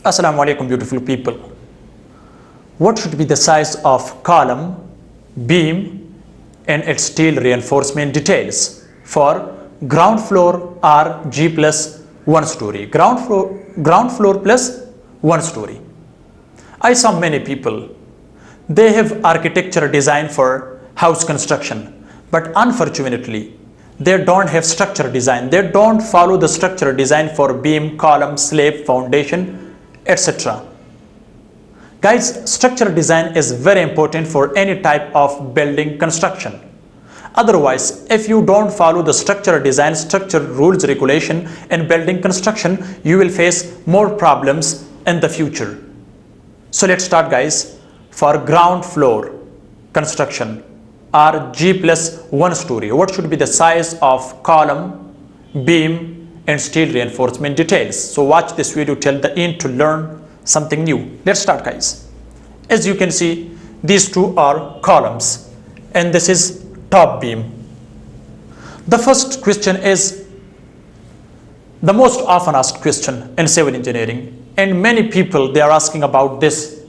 Assalamu alaikum, beautiful people. What should be the size of column, beam and its steel reinforcement details for ground floor or G plus 1 story? Ground floor plus 1 story. I saw many people, they have architecture design for house construction, but unfortunately they don't have structure design. They don't follow the structure design for beam, column, slab, foundation, etc. Guys, structure design is very important for any type of building construction. Otherwise, if you don't follow the structure design, structure rules, regulation in building construction, you will face more problems in the future. So let's start, guys. For ground floor construction or G plus 1 story, what should be the size of column, beam and steel reinforcement details? So watch this video till the end to learn something new. Let's start, guys. As you can see, these two are columns and this is top beam. The first question is the most often asked question in civil engineering, and many people, they are asking about this,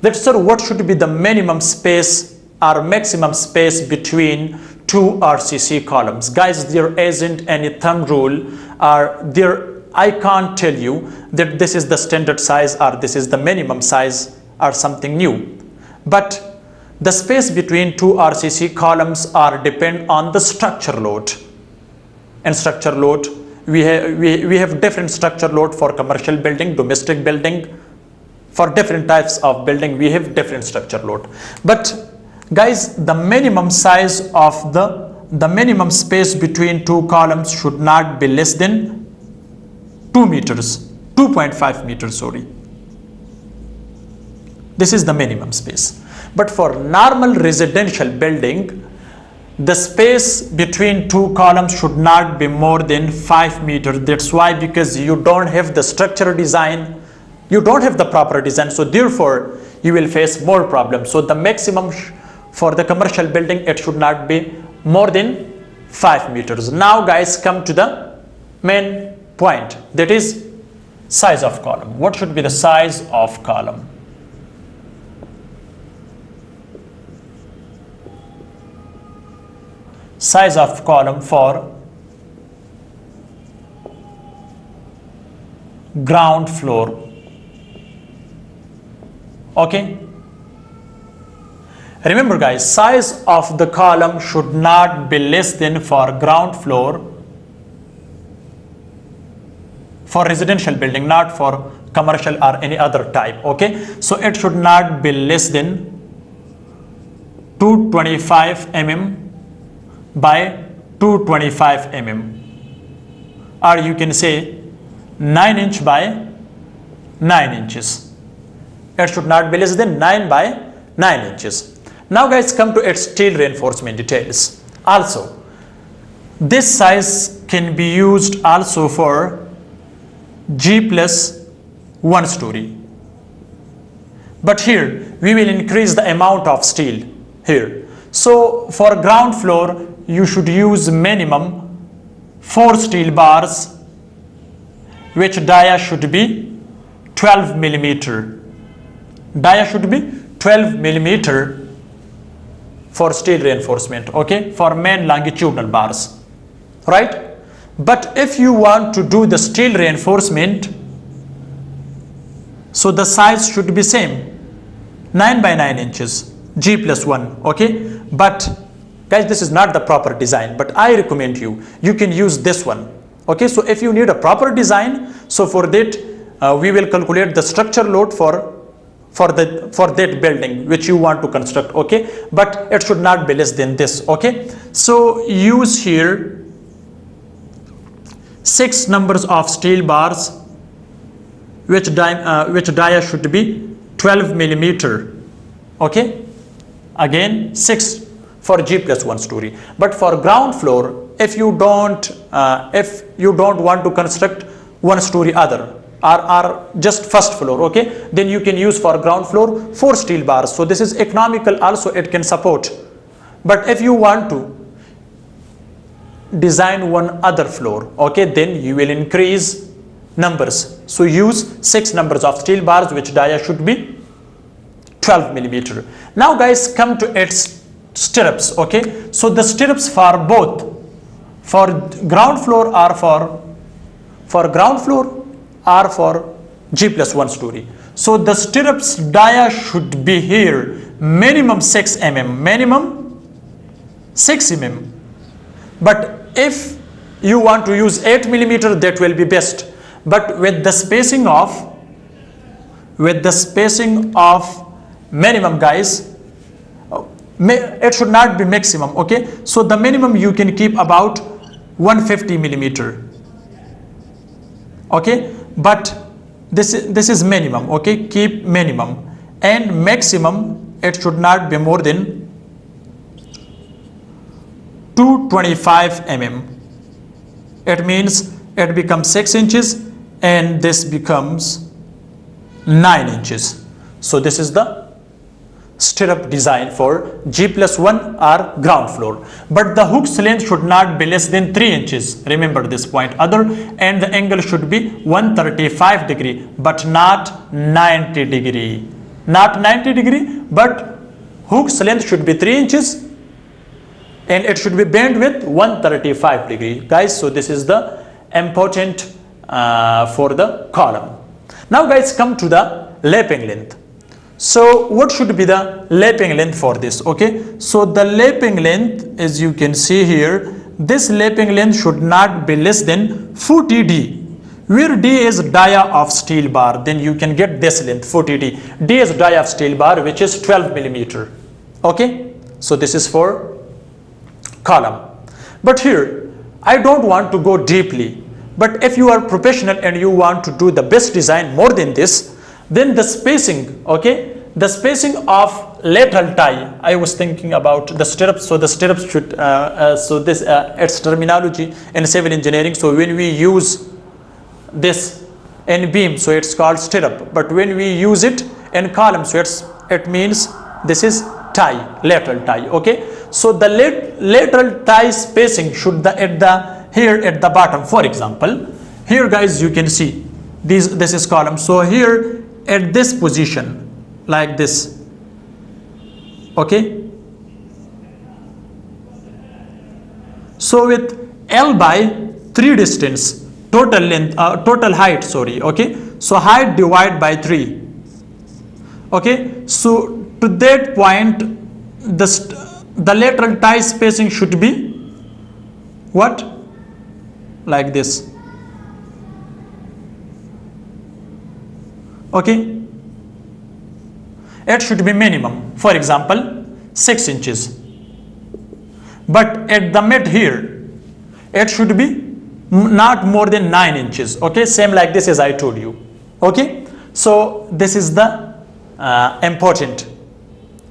that sir, what should be the minimum space or maximum space between two RCC columns? Guys, there isn't any thumb rule or there, I can't tell you that this is the standard size or this is the minimum size or something new. But the space between two RCC columns are depend on the structure load. And structure load, we have different structure load for commercial building, domestic building. For different types of building, we have different structure load. But guys, the minimum size of the minimum space between two columns should not be less than 2 meters, 2.5 meters, sorry. This is the minimum space. But for normal residential building, the space between two columns should not be more than 5 meters. That's why, because you don't have the structure design, you don't have the proper design, so therefore you will face more problems. So the maximum for the commercial building, it should not be more than 5 meters. Now guys, come to the main point, that is size of column. What should be the size of column? Size of column for ground floor. Okay, remember guys, size of the column should not be less than, for ground floor, for residential building, not for commercial or any other type. Okay, so it should not be less than 225 mm by 225 mm, or you can say 9 inch by 9 inches. It should not be less than 9 by 9 inches. Now guys, come to its steel reinforcement details. Also, this size can be used also for G plus 1 story. But here, we will increase the amount of steel here. So for ground floor, you should use minimum 4 steel bars, which dia should be 12 millimeter. Dia should be 12 millimeter for steel reinforcement, okay, for main longitudinal bars, right? But if you want to do the steel reinforcement, so the size should be same, 9 by 9 inches, G plus 1, okay? But guys, this is not the proper design, but I recommend you can use this one, okay? So if you need a proper design, so for that we will calculate the structure load for that building which you want to construct, okay? But it should not be less than this, okay? So use here 6 numbers of steel bars, which dia should be 12 millimeter, okay? Again 6 for G plus 1 story. But for ground floor, if you don't want to construct 1 story other, or just first floor, okay, then you can use for ground floor 4 steel bars. So this is economical also, it can support. But if you want to design one other floor, okay, then you will increase numbers. So use 6 numbers of steel bars, which dia should be 12 millimeter. Now guys, come to its stirrups. Okay, so the stirrups for both, for ground floor or for ground floor or for G+1 story. So the stirrups dia should be here minimum 6 mm, minimum 6 mm. But if you want to use 8 millimeter, that will be best. But with the spacing of minimum, guys, it should not be maximum. Okay, so the minimum you can keep about 150 millimeter. Okay, but this is minimum. Okay, keep minimum, and maximum it should not be more than 225 mm. It means it becomes 6 inches and this becomes 9 inches. So this is the stirrup design for G+1 or ground floor. But the hook's length should not be less than 3 inches. Remember this point. And the angle should be 135 degree, but not 90 degree. Not 90 degree, but hook's length should be 3 inches and it should be bent with 135 degree. Guys, so this is the important for the column. Now guys, come to the lapping length. So what should be the lapping length for this? Okay, so the lapping length, as you can see here, this lapping length should not be less than 40 D. Where D is dia of steel bar, then you can get this length 40 D. D is dia of steel bar, which is 12 millimeter. Okay, so this is for column. But here I don't want to go deeply, but if you are professional and you want to do the best design more than this, then the spacing, okay, the spacing of lateral tie, I was thinking about the stirrups. So the stirrups should it's terminology in civil engineering. So when we use this in beam, so it's called stirrup, but when we use it in column, so it means this is tie, lateral tie. Okay, so the lateral tie spacing should here at the bottom. For example, here guys, you can see this is column. So here at this position, like this. Okay, so with L by 3 distance, total length, total height, sorry. Okay, so height divided by 3. Okay, so to that point, the lateral tie spacing should be what? Like this. Okay, it should be minimum, for example 6 inches, but at the mid here it should be not more than 9 inches. Okay, same like this as I told you. Okay, so this is the important.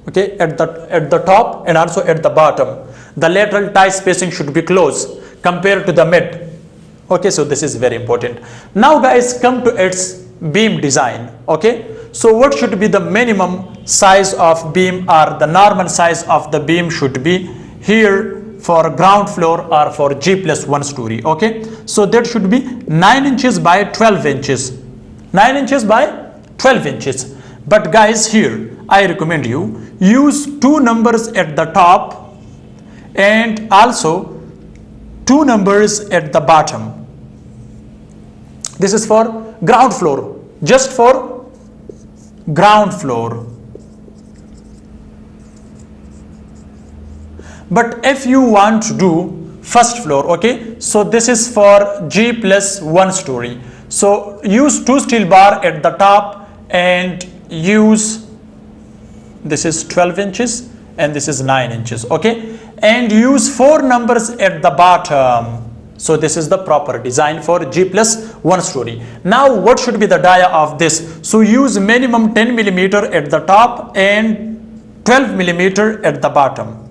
Okay, at the top and also at the bottom, the lateral tie spacing should be close compared to the mid. Okay, so this is very important. Now guys, come to its beam design. Okay, so what should be the minimum size of beam, or the normal size of the beam should be here for ground floor or for G+1 story. Okay, so that should be 9 inches by 12 inches. 9 inches by 12 inches. But guys, here I recommend you use 2 numbers at the top and also 2 numbers at the bottom. This is for ground floor, just for ground floor. But if you want to do first floor, okay, so this is for G+1 story. So use 2 steel bar at the top and use, this is 12 inches and this is 9 inches. Okay, and use 4 numbers at the bottom. So this is the proper design for G+1 story. Now what should be the dia of this? So use minimum 10 millimeter at the top and 12 millimeter at the bottom.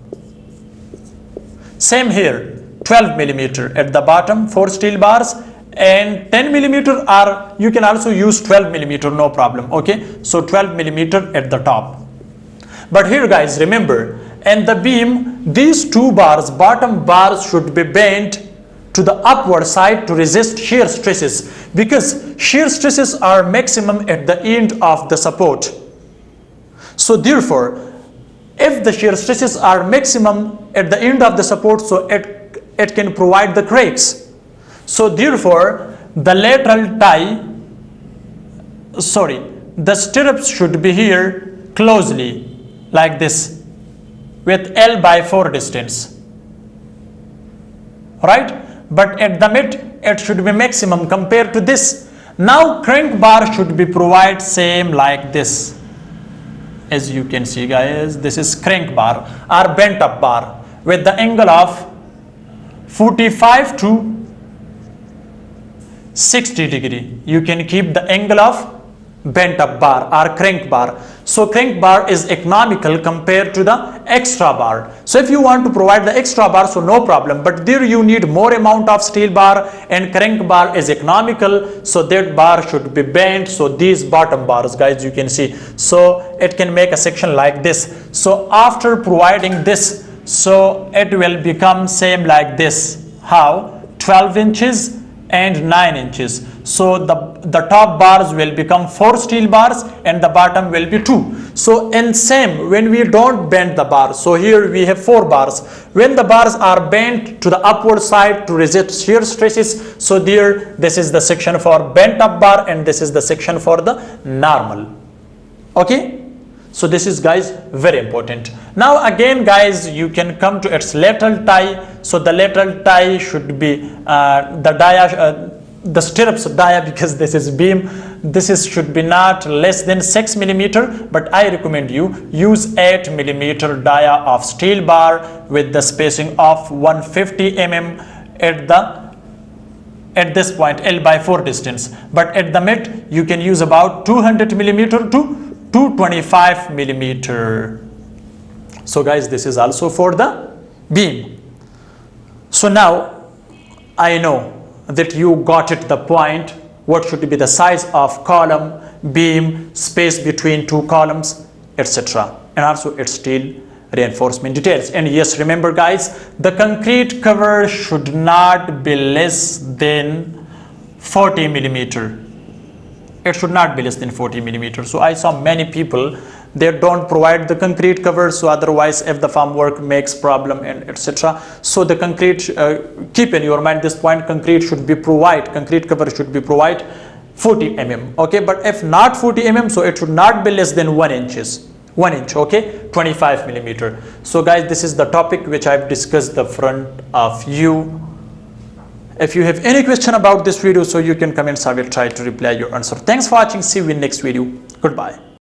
Same here, 12 millimeter at the bottom, 4 steel bars, and 10 millimeter, or you can also use 12 millimeter, no problem. Okay, so 12 millimeter at the top. But here guys, remember, in the beam, these 2 bars, bottom bars should be bent to the upward side to resist shear stresses, because shear stresses are maximum at the end of the support. So therefore, if the shear stresses are maximum at the end of the support, so it can provide the cracks. So therefore, the stirrups should be here closely like this with L/4 distance, right? But at the mid it should be maximum compared to this. Now crank bar should be provided same like this. As you can see guys, this is crank bar or bent up bar with the angle of 45 to 60 degree. You can keep the angle of bent up bar or crank bar. So crank bar is economical compared to the extra bar. So if you want to provide the extra bar, so no problem, but there you need more amount of steel bar, and crank bar is economical, so that bar should be bent. So these bottom bars guys, you can see, so it can make a section like this. So after providing this, so it will become same like this. How? 12 inches and 9 inches. So the top bars will become 4 steel bars and the bottom will be 2. So in same, when we don't bend the bar, so here we have 4 bars. When the bars are bent to the upward side to resist shear stresses, so there, this is the section for bent up bar and this is the section for the normal. Okay, so this is guys very important. Now again guys, you can come to its lateral tie. So the lateral tie should be the stirrups dia, because this is beam, should be not less than 6 millimeter, but I recommend you use 8 millimeter dia of steel bar with the spacing of 150 mm at this point L/4 distance, but at the mid you can use about 200 millimeter to 225 millimeter. So guys, this is also for the beam. So now I know that you got it the point, what should be the size of column, beam, space between two columns, etc., and also its steel reinforcement details. And yes, remember guys, the concrete cover should not be less than 40 millimeter. It should not be less than 40 millimeter. So I saw many people, they don't provide the concrete cover, so otherwise if the farm work makes problem and etc. So the concrete, keep in your mind this point, concrete cover should be provide 40 mm, okay? But if not 40 mm, so it should not be less than 1 inch, okay? 25 millimeter. So guys, this is the topic which I've discussed the front of you. If you have any question about this video, so you can comment, so I will try to reply your answer. Thanks for watching. See you in next video. Goodbye.